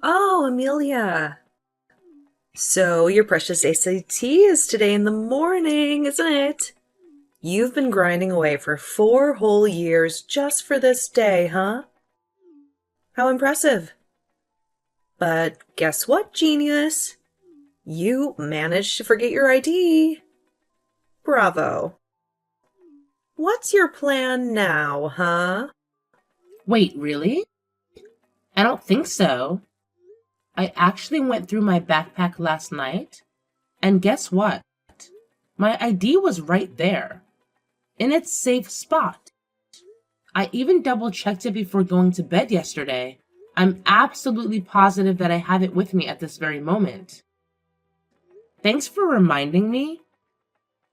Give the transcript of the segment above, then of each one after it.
Oh, Amelia. So your precious ACT is today in the morning, isn't it? You've been grinding away for 4 whole years just for this day, huh? How impressive. But guess what, genius? You managed to forget your ID. Bravo. What's your plan now, huh? Wait, really? I don't think so. I actually went through my backpack last night, and guess what? My ID was right there, in its safe spot. I even double checked it before going to bed yesterday. I'm absolutely positive that I have it with me at this very moment. Thanks for reminding me,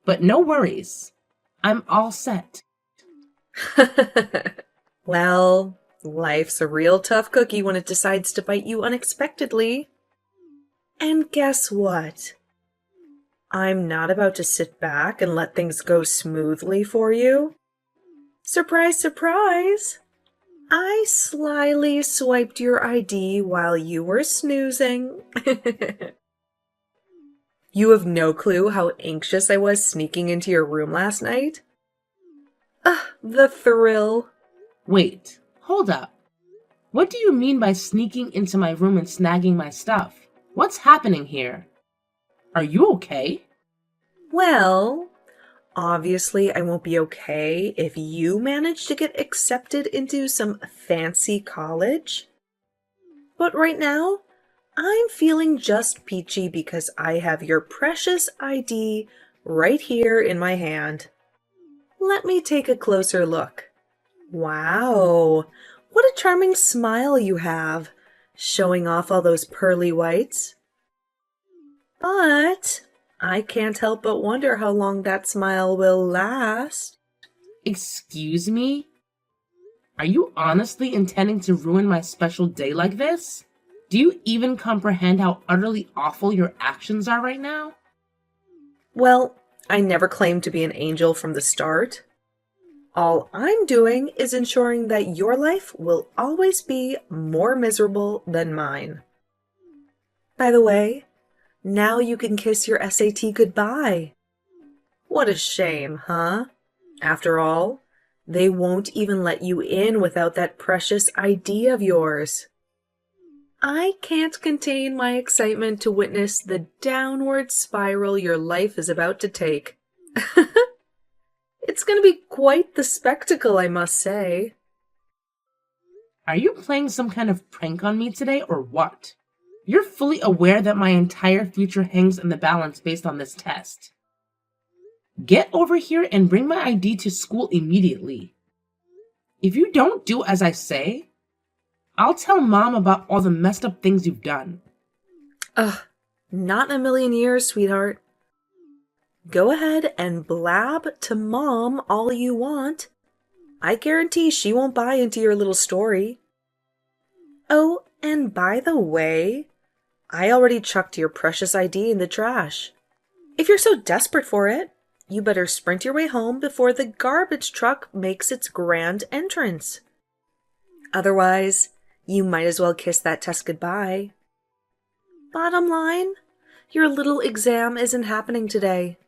but no worries. I'm all set. Well, life's a real tough cookie when it decides to bite you unexpectedly. And guess what? I'm not about to sit back and let things go smoothly for you. Surprise, surprise! I slyly swiped your ID while you were snoozing. You have no clue how anxious I was sneaking into your room last night? The thrill. Wait, hold up. What do you mean by sneaking into my room and snagging my stuff? What's happening here? Are you okay? Well, obviously, I won't be okay if you manage to get accepted into some fancy college. But right now, I'm feeling just peachy because I have your precious ID right here in my hand. Let me take a closer look. Wow, what a charming smile you have, showing off all those pearly whites. But I can't help but wonder how long that smile will last. Excuse me? Are you honestly intending to ruin my special day like this? Do you even comprehend how utterly awful your actions are right now? Well, I never claimed to be an angel from the start. All I'm doing is ensuring that your life will always be more miserable than mine. By the way, now you can kiss your SAT goodbye. What a shame, huh? After all, they won't even let you in without that precious ID of yours. I can't contain my excitement to witness the downward spiral your life is about to take. It's going to be quite the spectacle, I must say. Are you playing some kind of prank on me today or what? You're fully aware that my entire future hangs in the balance based on this test. Get over here and bring my ID to school immediately. If you don't do as I say, I'll tell Mom about all the messed up things you've done. Ugh, not in a million years, sweetheart. Go ahead and blab to Mom all you want. I guarantee she won't buy into your little story. Oh, and by the way, I already chucked your precious ID in the trash. If you're so desperate for it, you better sprint your way home before the garbage truck makes its grand entrance. Otherwise, you might as well kiss that test goodbye. Bottom line, your little exam isn't happening today.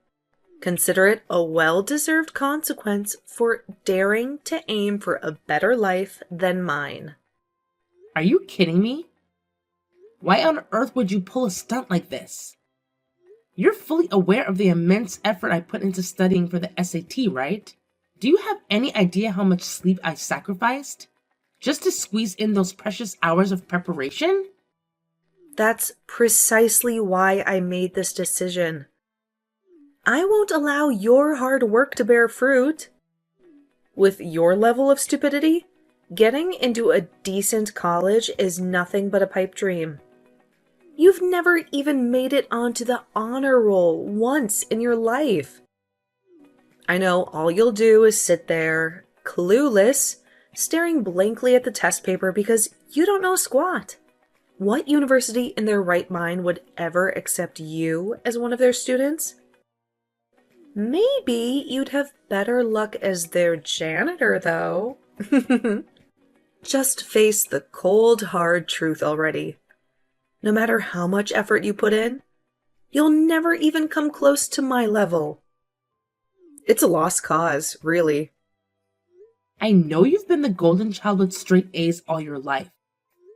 Consider it a well-deserved consequence for daring to aim for a better life than mine. Are you kidding me? Why on earth would you pull a stunt like this? You're fully aware of the immense effort I put into studying for the SAT, right? Do you have any idea how much sleep I sacrificed? Just to squeeze in those precious hours of preparation? That's precisely why I made this decision. I won't allow your hard work to bear fruit. With your level of stupidity, getting into a decent college is nothing but a pipe dream. You've never even made it onto the honor roll once in your life. I know all you'll do is sit there, clueless, staring blankly at the test paper because you don't know squat. What university in their right mind would ever accept you as one of their students? Maybe you'd have better luck as their janitor, though. Just face the cold, hard truth already. no matter how much effort you put in, you'll never even come close to my level. It's a lost cause, really. I know you've been the golden child with straight A's all your life.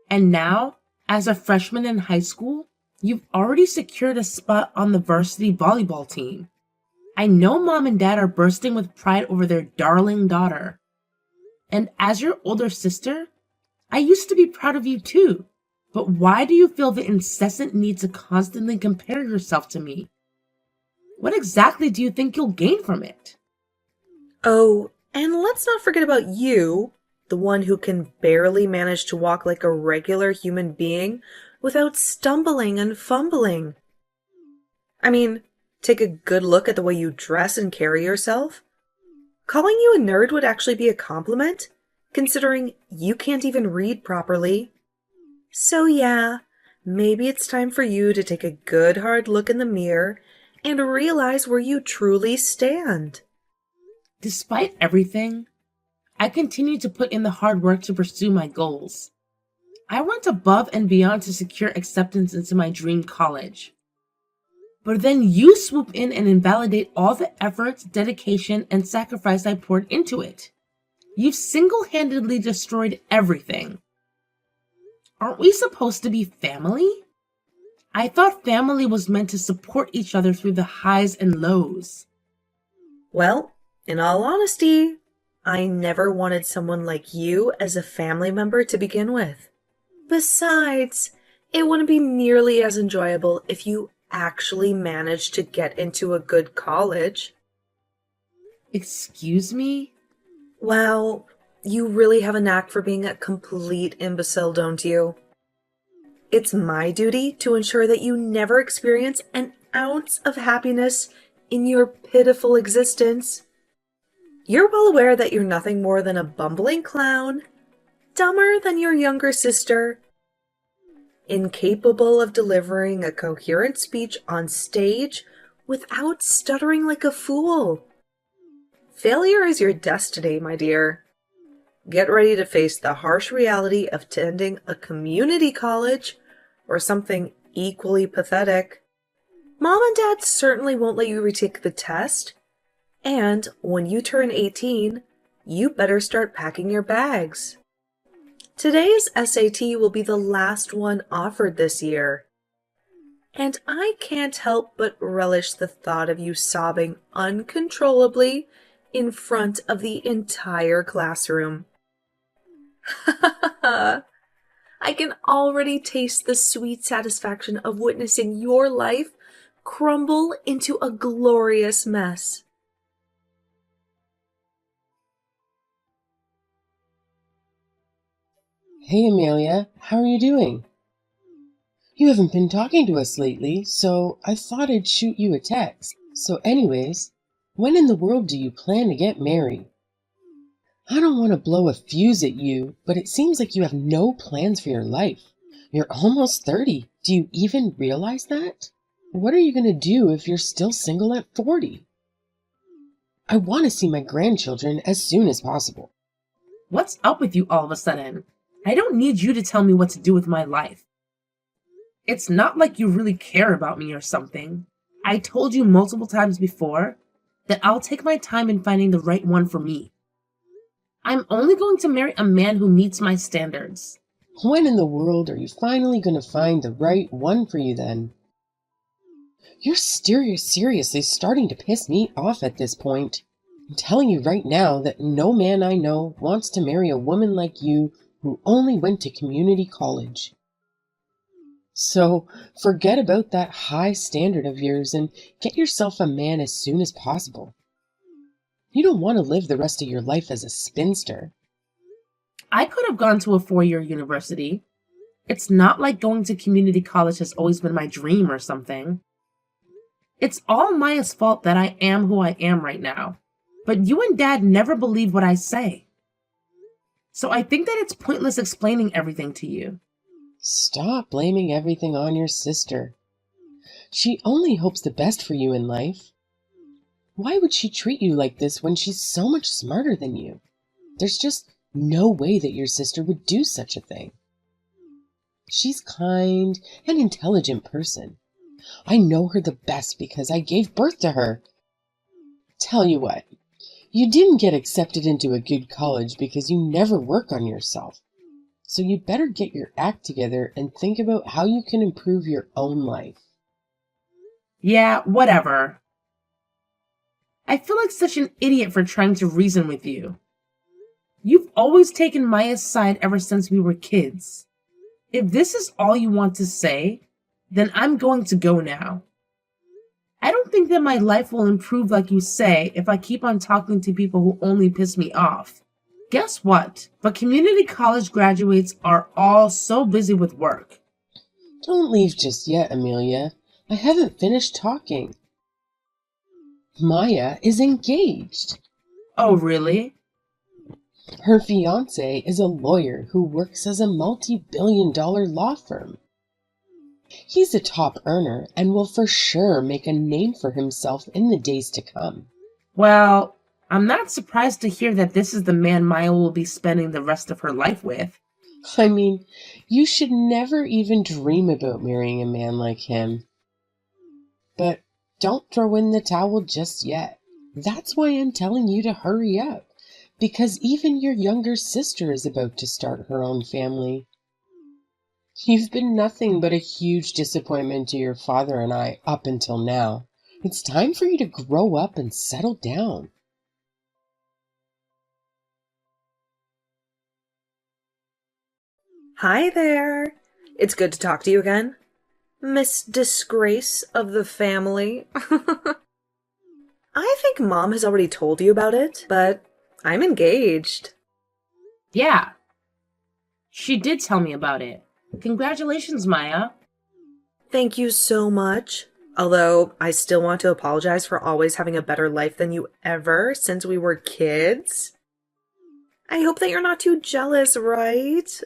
And now, as a freshman in high school, you've already secured a spot on the varsity volleyball team. I know mom and dad are bursting with pride over their darling daughter. And as your older sister, I used to be proud of you too. But why do you feel the incessant need to constantly compare yourself to me? What exactly do you think you'll gain from it? Oh, and let's not forget about you, the one who can barely manage to walk like a regular human being without stumbling and fumbling. I mean, take a good look at the way you dress and carry yourself. Calling you a nerd would actually be a compliment, considering you can't even read properly. So yeah, maybe it's time for you to take a good hard look in the mirror and realize where you truly stand. Despite everything, I continue to put in the hard work to pursue my goals. I went above and beyond to secure acceptance into my dream college. But then you swoop in and invalidate all the effort, dedication, and sacrifice I poured into it. You've single-handedly destroyed everything. Aren't we supposed to be family? I thought family was meant to support each other through the highs and lows. Well, in all honesty, I never wanted someone like you as a family member to begin with. Besides, it wouldn't be nearly as enjoyable if you actually managed to get into a good college. Excuse me? Wow, you really have a knack for being a complete imbecile, don't you? It's my duty to ensure that you never experience an ounce of happiness in your pitiful existence. You're well aware that you're nothing more than a bumbling clown, dumber than your younger sister, incapable of delivering a coherent speech on stage without stuttering like a fool. Failure is your destiny, my dear. Get ready to face the harsh reality of attending a community college or something equally pathetic. Mom and Dad certainly won't let you retake the test. And when you turn 18, you better start packing your bags. Today's SAT will be the last one offered this year. And I can't help but relish the thought of you sobbing uncontrollably in front of the entire classroom. I can already taste the sweet satisfaction of witnessing your life crumble into a glorious mess. Hey Amelia, how are you doing? You haven't been talking to us lately, so I thought I'd shoot you a text. So anyways, when in the world do you plan to get married? I don't want to blow a fuse at you, but it seems like you have no plans for your life. You're almost 30. Do you even realize that? What are you going to do if you're still single at 40? I want to see my grandchildren as soon as possible. What's up with you all of a sudden? I don't need you to tell me what to do with my life. It's not like you really care about me or something. I told you multiple times before that I'll take my time in finding the right one for me. I'm only going to marry a man who meets my standards. When in the world are you finally going to find the right one for you then? You're seriously starting to piss me off at this point. I'm telling you right now that no man I know wants to marry a woman like you who only went to community college. So forget about that high standard of yours and get yourself a man as soon as possible. You don't want to live the rest of your life as a spinster. I could have gone to a 4-year university. It's not like going to community college has always been my dream or something. It's all Maya's fault that I am who I am right now. But you and Dad never believe what I say. So I think that it's pointless explaining everything to you. Stop blaming everything on your sister. She only hopes the best for you in life. Why would she treat you like this when she's so much smarter than you? There's just no way that your sister would do such a thing. She's kind and intelligent person. I know her the best because I gave birth to her. Tell you what, you didn't get accepted into a good college because you never work on yourself. So you'd better get your act together and think about how you can improve your own life. Yeah, whatever. I feel like such an idiot for trying to reason with you. You've always taken Maya's side ever since we were kids. If this is all you want to say, then I'm going to go now. I don't think that my life will improve like you say if I keep on talking to people who only piss me off. Guess what? But community college graduates are all so busy with work. Don't leave just yet, Amelia. I haven't finished talking. Maya is engaged. Oh, really? Her fiancé is a lawyer who works as a multi-billion-dollar law firm. He's a top earner and will for sure make a name for himself in the days to come. Well, I'm not surprised to hear that this is the man Maya will be spending the rest of her life with. I mean, you should never even dream about marrying a man like him. But don't throw in the towel just yet. That's why I'm telling you to hurry up, because even your younger sister is about to start her own family. You've been nothing but a huge disappointment to your father and I up until now. It's time for you to grow up and settle down. Hi there. It's good to talk to you again, Miss Disgrace of the family. I think Mom has already told you about it, but I'm engaged. Yeah. She did tell me about it. Congratulations, Maya. Thank you so much. Although I still want to apologize for always having a better life than you ever since we were kids. I hope that you're not too jealous, right?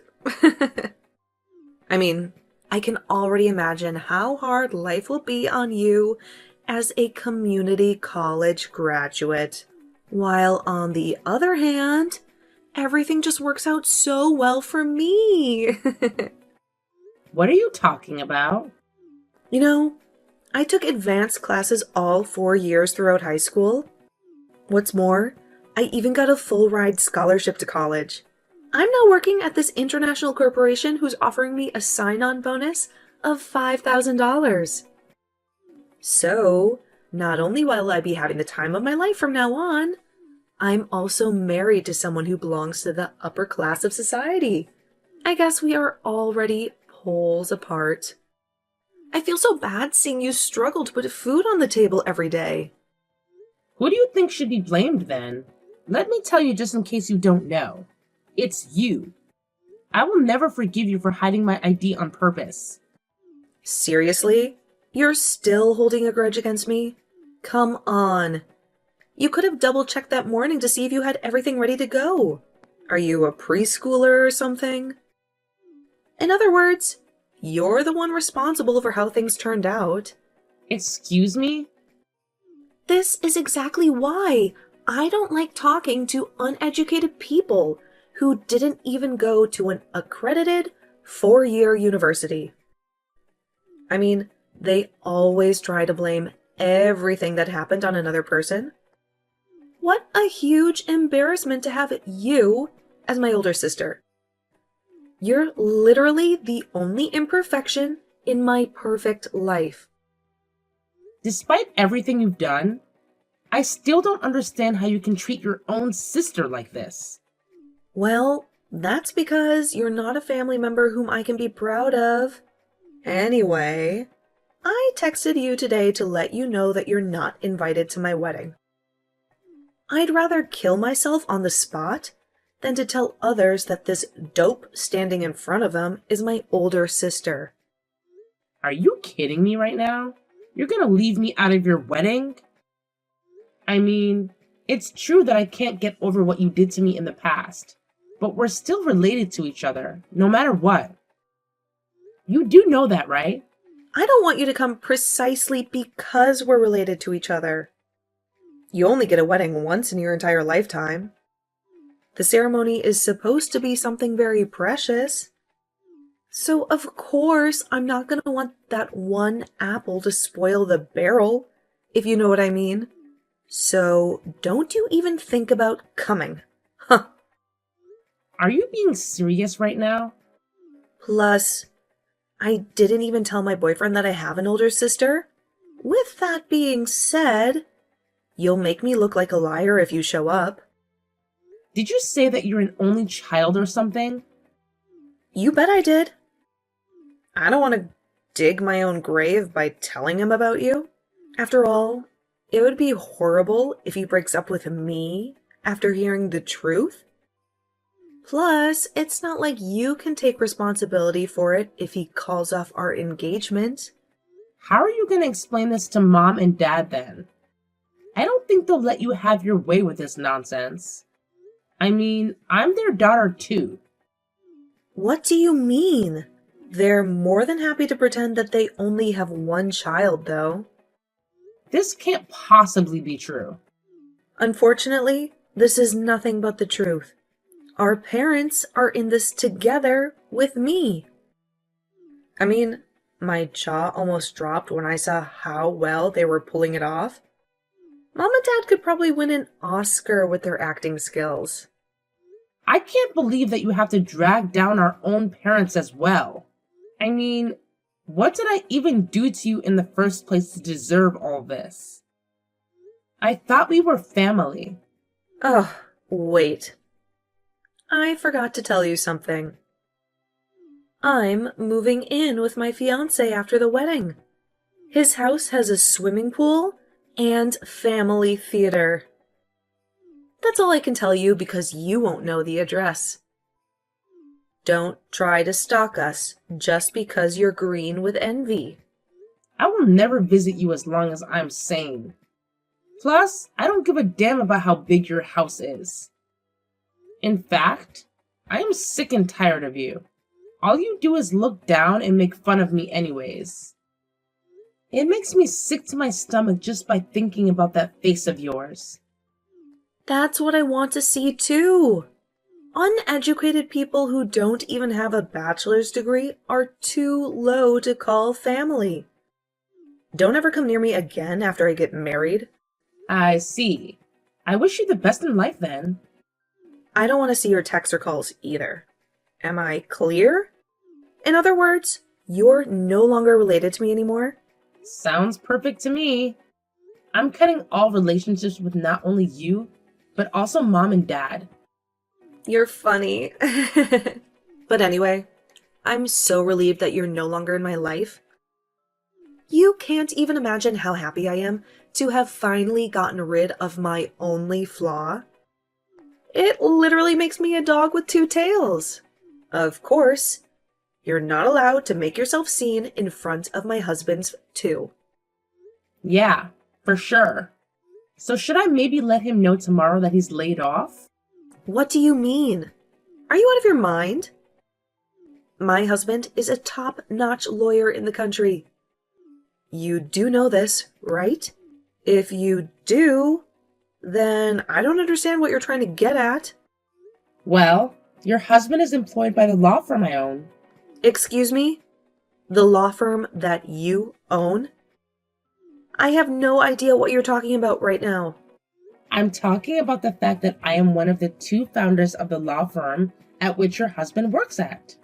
I mean, I can already imagine how hard life will be on you as a community college graduate. While on the other hand, everything just works out so well for me. What are you talking about? You know, I took advanced classes all 4 years throughout high school. What's more, I even got a full ride scholarship to college. I'm now working at this international corporation who's offering me a sign-on bonus of $5,000. So, not only will I be having the time of my life from now on, I'm also married to someone who belongs to the upper class of society. I guess we are already poles apart. I feel so bad seeing you struggle to put food on the table every day. Who do you think should be blamed then? Let me tell you just in case you don't know. It's you. I will never forgive you for hiding my ID on purpose. Seriously? You're still holding a grudge against me? Come on. You could have double-checked that morning to see if you had everything ready to go. Are you a preschooler or something? In other words, you're the one responsible for how things turned out. Excuse me? This is exactly why I don't like talking to uneducated people who didn't even go to an accredited 4-year university. I mean, they always try to blame everything that happened on another person. What a huge embarrassment to have you as my older sister. You're literally the only imperfection in my perfect life. Despite everything you've done, I still don't understand how you can treat your own sister like this. Well, that's because you're not a family member whom I can be proud of. Anyway, I texted you today to let you know that you're not invited to my wedding. I'd rather kill myself on the spot than to tell others that this dope standing in front of them is my older sister. Are you kidding me right now? You're gonna leave me out of your wedding? I mean, it's true that I can't get over what you did to me in the past, but we're still related to each other, no matter what. You do know that, right? I don't want you to come precisely because we're related to each other. You only get a wedding once in your entire lifetime. The ceremony is supposed to be something very precious. So, of course, I'm not going to want that one apple to spoil the barrel, if you know what I mean. So, don't you even think about coming. Huh. Are you being serious right now? Plus, I didn't even tell my boyfriend that I have an older sister. With that being said, you'll make me look like a liar if you show up. Did you say that you're an only child or something? You bet I did. I don't want to dig my own grave by telling him about you. After all, it would be horrible if he breaks up with me after hearing the truth. Plus, it's not like you can take responsibility for it if he calls off our engagement. How are you going to explain this to Mom and Dad then? I don't think they'll let you have your way with this nonsense. I mean, I'm their daughter too. What do you mean? They're more than happy to pretend that they only have one child, though. This can't possibly be true. Unfortunately, this is nothing but the truth. Our parents are in this together with me. I mean, my jaw almost dropped when I saw how well they were pulling it off. Mom and Dad could probably win an Oscar with their acting skills. I can't believe that you have to drag down our own parents as well. I mean, what did I even do to you in the first place to deserve all this? I thought we were family. Oh, wait. I forgot to tell you something. I'm moving in with my fiancé after the wedding. His house has a swimming pool and family theater. That's all I can tell you because you won't know the address. Don't try to stalk us just because you're green with envy. I will never visit you as long as I'm sane. Plus, I don't give a damn about how big your house is. In fact, I am sick and tired of you. All you do is look down and make fun of me anyways. It makes me sick to my stomach just by thinking about that face of yours. That's what I want to see too. Uneducated people who don't even have a bachelor's degree are too low to call family. Don't ever come near me again after I get married. I see. I wish you the best in life then. I don't want to see your texts or calls either. Am I clear? In other words, you're no longer related to me anymore? Sounds perfect to me. I'm cutting all relationships with not only you, but also Mom and Dad. You're funny. But anyway, I'm so relieved that you're no longer in my life. You can't even imagine how happy I am to have finally gotten rid of my only flaw. It literally makes me a dog with two tails. Of course, you're not allowed to make yourself seen in front of my husband's too. Yeah, for sure. So should I maybe let him know tomorrow that he's laid off? What do you mean? Are you out of your mind? My husband is a top-notch lawyer in the country. You do know this, right? If you do, then I don't understand what you're trying to get at. Well, your husband is employed by the law firm I own. Excuse me? The law firm that you own? I have no idea what you're talking about right now. I'm talking about the fact that I am one of the two founders of the law firm at which your husband works at.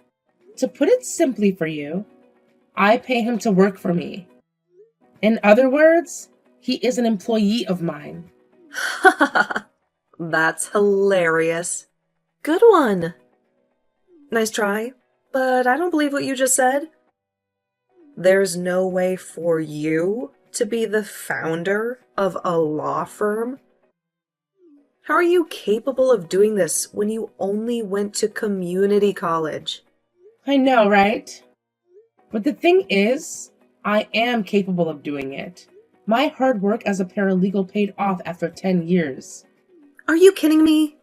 To put it simply for you, I pay him to work for me. In other words, he is an employee of mine. That's hilarious. Good one. Nice try, but I don't believe what you just said. There's no way for you to be the founder of a law firm? How are you capable of doing this when you only went to community college? I know, right? But the thing is, I am capable of doing it. My hard work as a paralegal paid off after 10 years. Are you kidding me?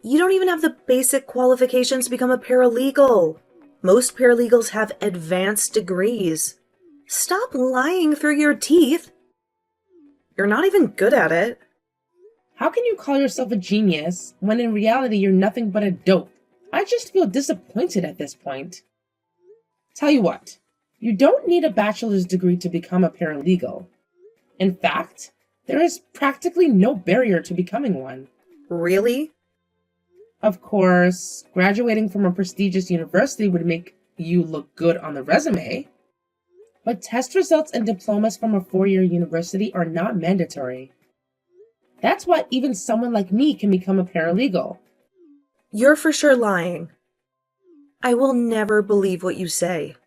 You don't even have the basic qualifications to become a paralegal. Most paralegals have advanced degrees. Stop lying through your teeth. You're not even good at it. How can you call yourself a genius when in reality you're nothing but a dope? I just feel disappointed at this point. Tell you what, you don't need a bachelor's degree to become a paralegal. In fact, there is practically no barrier to becoming one. Really? Of course, graduating from a prestigious university would make you look good on the resume, but test results and diplomas from a 4-year university are not mandatory. That's why even someone like me can become a paralegal. You're for sure lying. I will never believe what you say.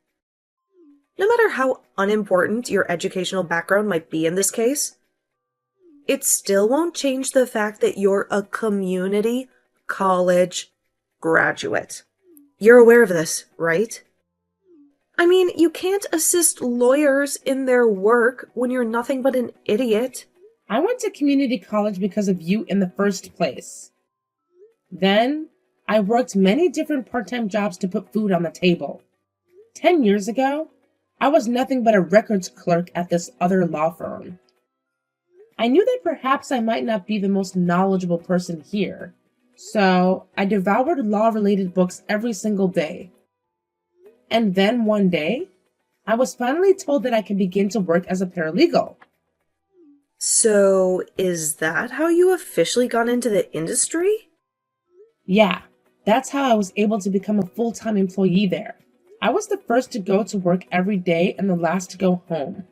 No matter how unimportant your educational background might be in this case, it still won't change the fact that you're a community college graduate. You're aware of this, right? I mean, you can't assist lawyers in their work when you're nothing but an idiot. I went to community college because of you in the first place. Then, I worked many different part-time jobs to put food on the table. 10 years ago, I was nothing but a records clerk at this other law firm. I knew that perhaps I might not be the most knowledgeable person here, so I devoured law-related books every single day. And then one day, I was finally told that I could begin to work as a paralegal. So, is that how you officially got into the industry? Yeah, that's how I was able to become a full-time employee there. I was the first to go to work every day and the last to go home.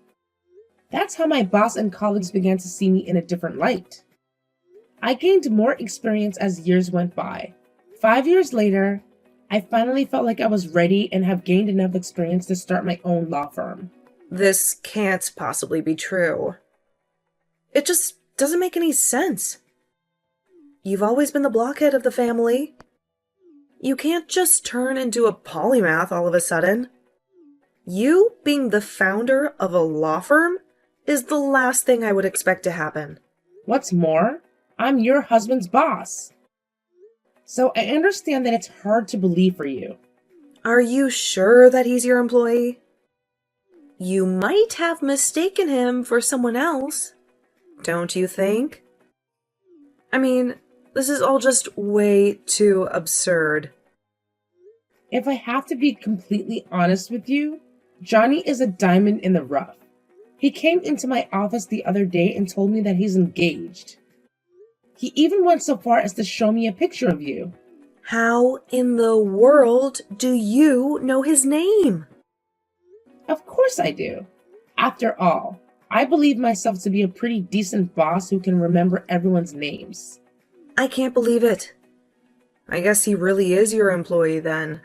That's how my boss and colleagues began to see me in a different light. I gained more experience as years went by. 5 years later, I finally felt like I was ready and have gained enough experience to start my own law firm. This can't possibly be true. It just doesn't make any sense. You've always been the blockhead of the family. You can't just turn into a polymath all of a sudden. You being the founder of a law firm is the last thing I would expect to happen. What's more, I'm your husband's boss. So I understand that it's hard to believe for you. Are you sure that he's your employee? You might have mistaken him for someone else, don't you think? I mean, this is all just way too absurd. If I have to be completely honest with you, Johnny is a diamond in the rough. He came into my office the other day and told me that he's engaged. He even went so far as to show me a picture of you. How in the world do you know his name? Of course I do. After all, I believe myself to be a pretty decent boss who can remember everyone's names. I can't believe it. I guess he really is your employee then.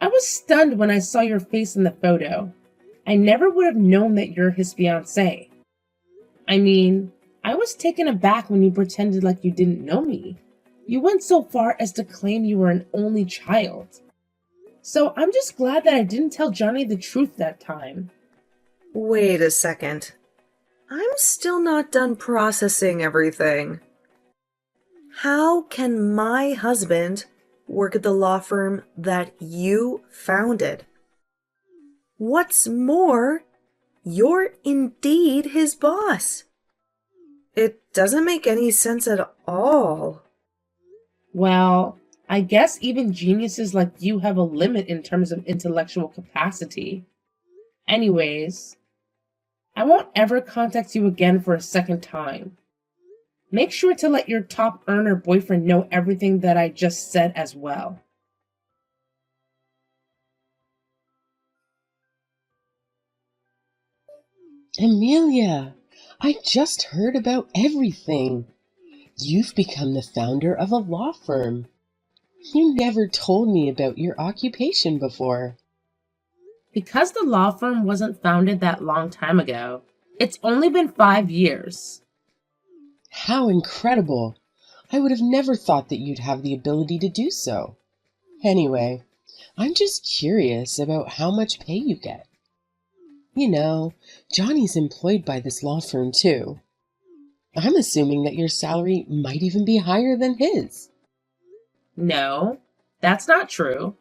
I was stunned when I saw your face in the photo. I never would have known that you're his fiancé. I mean, I was taken aback when you pretended like you didn't know me. You went so far as to claim you were an only child. So I'm just glad that I didn't tell Johnny the truth that time. Wait a second. I'm still not done processing everything. How can my husband work at the law firm that you founded? What's more, you're indeed his boss. It doesn't make any sense at all. Well, I guess even geniuses like you have a limit in terms of intellectual capacity. Anyways, I won't ever contact you again for a second time. Make sure to let your top earner boyfriend know everything that I just said as well. Amelia, I just heard about everything. You've become the founder of a law firm. You never told me about your occupation before. Because the law firm wasn't founded that long time ago, it's only been 5 years. How incredible! I would have never thought that you'd have the ability to do so. Anyway, I'm just curious about how much pay you get. You know, Johnny's employed by this law firm too. I'm assuming that your salary might even be higher than his. No, that's not true.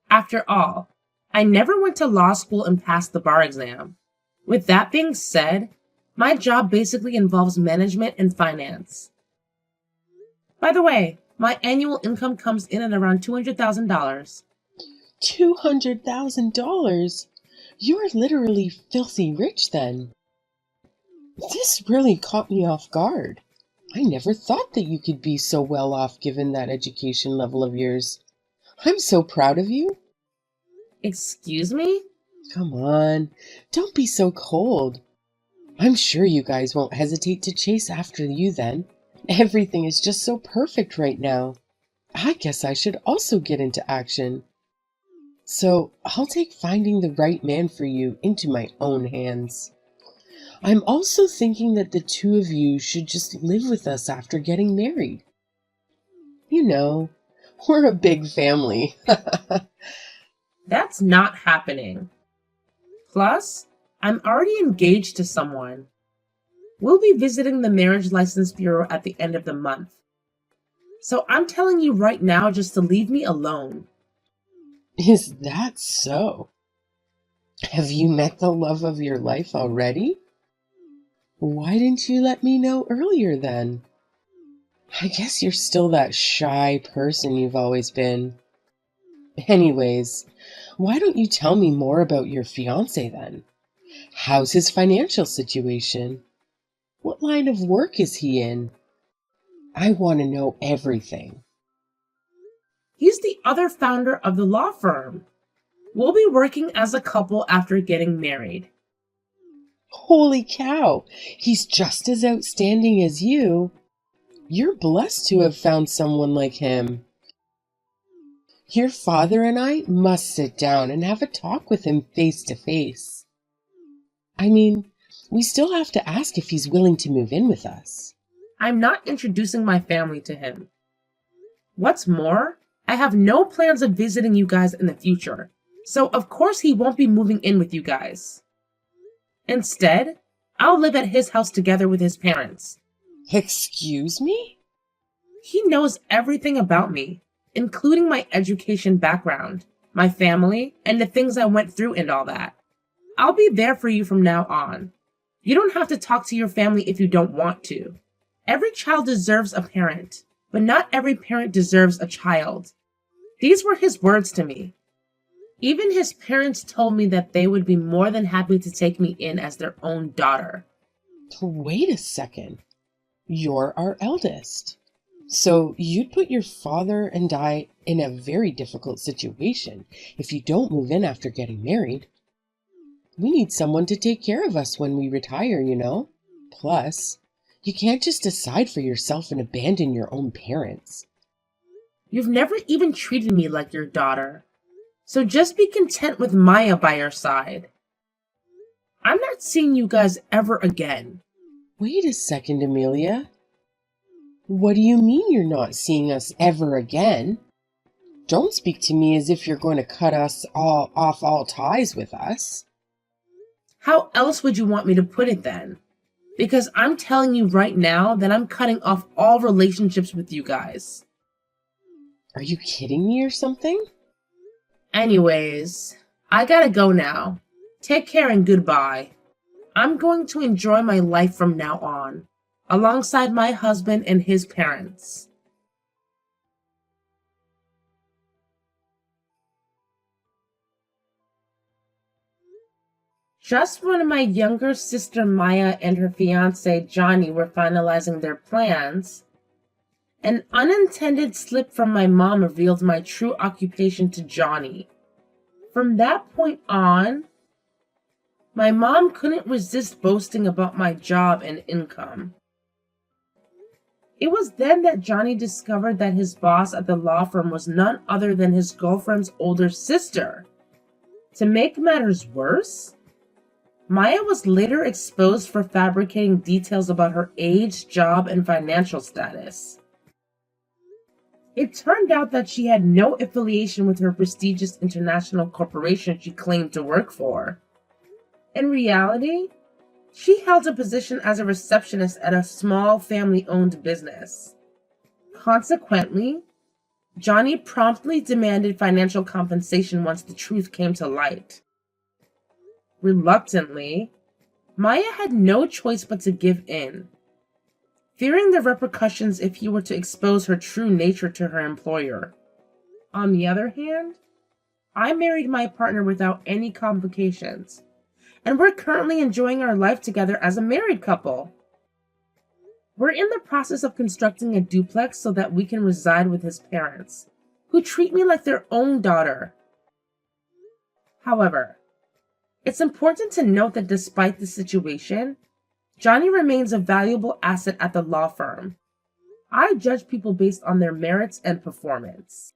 After all, I never went to law school and passed the bar exam. With that being said, my job basically involves management and finance. By the way, my annual income comes in at around $200,000. $200,000? You're literally filthy rich then. This really caught me off guard. I never thought that you could be so well off given that education level of yours. I'm so proud of you. Excuse me? Come on, don't be so cold. I'm sure you guys won't hesitate to chase after you then. Everything is just so perfect right now. I guess I should also get into action. So I'll take finding the right man for you into my own hands. I'm also thinking that the two of you should just live with us after getting married. You know, we're a big family. That's not happening. Plus, I'm already engaged to someone. We'll be visiting the Marriage License Bureau at the end of the month. So I'm telling you right now just to leave me alone. Is that so? Have you met the love of your life already? Why didn't you let me know earlier then? I guess you're still that shy person you've always been. Anyways, why don't you tell me more about your fiancé then? How's his financial situation? What line of work is he in? I want to know everything. He's the other founder of the law firm. We'll be working as a couple after getting married. Holy cow, he's just as outstanding as you. You're blessed to have found someone like him. Your father and I must sit down and have a talk with him face to face. I mean, we still have to ask if he's willing to move in with us. I'm not introducing my family to him. What's more, I have no plans of visiting you guys in the future, so of course he won't be moving in with you guys. Instead, I'll live at his house together with his parents. Excuse me? He knows everything about me, including my education background, my family, and the things I went through and all that. I'll be there for you from now on. You don't have to talk to your family if you don't want to. Every child deserves a parent, but not every parent deserves a child. These were his words to me. Even his parents told me that they would be more than happy to take me in as their own daughter. Wait a second. You're our eldest. So you'd put your father and I in a very difficult situation if you don't move in after getting married. We need someone to take care of us when we retire, you know. Plus, you can't just decide for yourself and abandon your own parents. You've never even treated me like your daughter. So just be content with Maya by your side. I'm not seeing you guys ever again. Wait a second, Amelia. What do you mean you're not seeing us ever again? Don't speak to me as if you're going to cut us all ties with us. How else would you want me to put it then? Because I'm telling you right now that I'm cutting off all relationships with you guys. Are you kidding me or something? Anyways, I gotta go now. Take care and goodbye. I'm going to enjoy my life from now on, alongside my husband and his parents. Just when my younger sister Maya and her fiancé Johnny were finalizing their plans, an unintended slip from my mom revealed my true occupation to Johnny. From that point on, my mom couldn't resist boasting about my job and income. It was then that Johnny discovered that his boss at the law firm was none other than his girlfriend's older sister. To make matters worse, Maya was later exposed for fabricating details about her age, job, and financial status. It turned out that she had no affiliation with her prestigious international corporation she claimed to work for. In reality, she held a position as a receptionist at a small family-owned business. Consequently, Johnny promptly demanded financial compensation once the truth came to light. Reluctantly, Maya had no choice but to give in, fearing the repercussions if he were to expose her true nature to her employer. On the other hand, I married my partner without any complications, and we're currently enjoying our life together as a married couple. We're in the process of constructing a duplex so that we can reside with his parents, who treat me like their own daughter. However, it's important to note that despite the situation, Johnny remains a valuable asset at the law firm. I judge people based on their merits and performance.